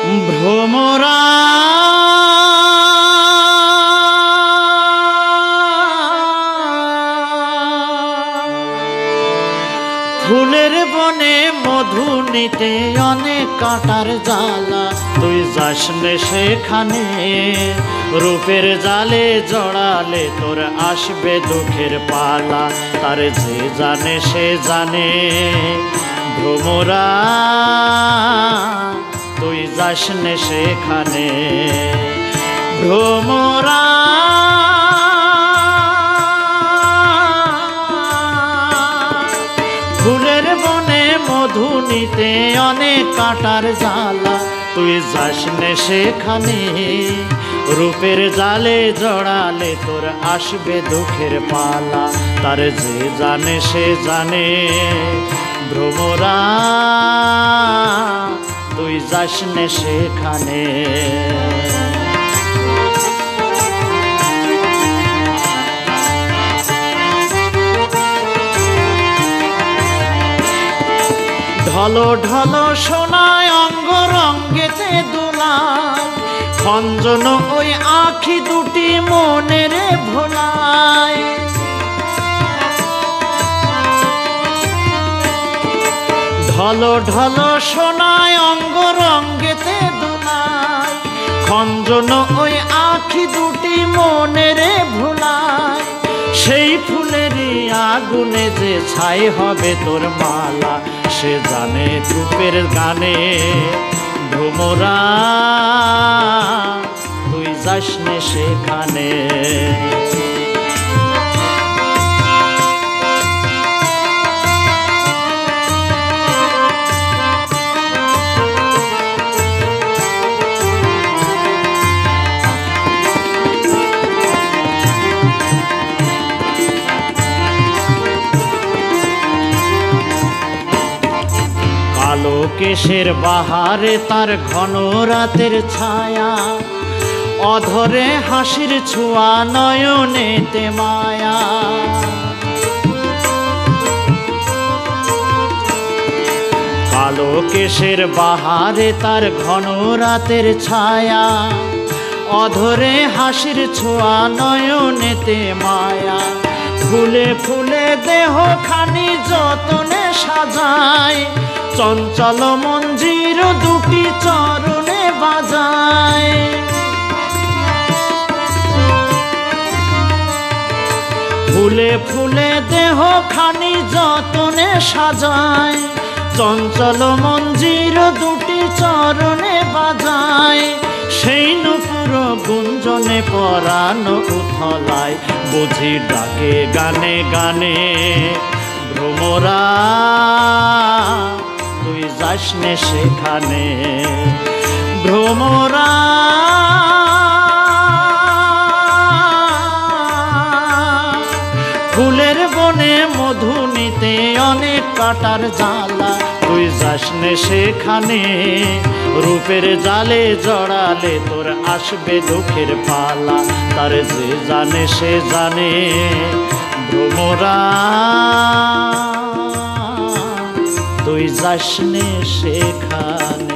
ভ্রমরা ফুলের বনে মধু নিতে অনেক কাঁটার জ্বালা, তুই যাস নে সেখানে। রূপের জালে জড়ালে তোর আসবে দুঃখের পালা, তার যে জানে সে জানে। ভ্রমরা তুই যাস নে সেখানে। ভ্রমরা ফুলের বনে মধু নিতে অনেক কাঁটার জ্বালা, তুই যাস নে সেখানে। রূপের জালে জড়ালে তোর আসবে দুঃখের পালা, তার যে জানে সে জানে। ভ্রমরা তুই যাস নে সেখানে। ঢলো ঢলো সোনায় অঙ্গ রঙ্গেতে দোলায়, খঞ্জন ওই আঁখি দুটি মনের ভোলায়। ঢলো ঢলো সোনায় অঙ্গ রঙ্গেতে দোলায়, খঞ্জন ওই আঁখি দুটি মনের ভোলায়। সেই ফুলেরই আগুনে যে ছাই হবে তোর মালা, সে জানে রূপের গানে। ভ্রমরা তুই যাস নে সেখানে। কালো কেশের বাহারে তার ঘন রাতের ছায়া, অধরে হাসির ছোঁয়া নয়নেতে মায়া। কালো কেশের বাহারে তার ঘন রাতের ছায়া, অধরে হাসির ছোঁয়া নয়নেতে মায়া। ফুলে ফুলে দেহ খানি যতনে সাজায়, চঞ্চল মঞ্জির দুটি চরণে বাজায়। ফুলে ফুলে দেহ খানি যতনে সাজায়, চঞ্চল মঞ্জির দুটি চরণে বাজায়। সেই নূপুর গুঞ্জনে পরাণ উথলায়, বুঝি ডাকে গানে গানে। ভ্রমরা তুই যাস নে সেখানে। ভ্রমরা ফুলের বনে মধু নিতে অনেক কাঁটার জ্বালা, তুই যাস নে সেখানে। রূপের জালে জড়ালে তোর আসবে দুঃখের পালা, তার যে জানে সে জানে। ভ্রমরা তুই যাস নে সেখানে।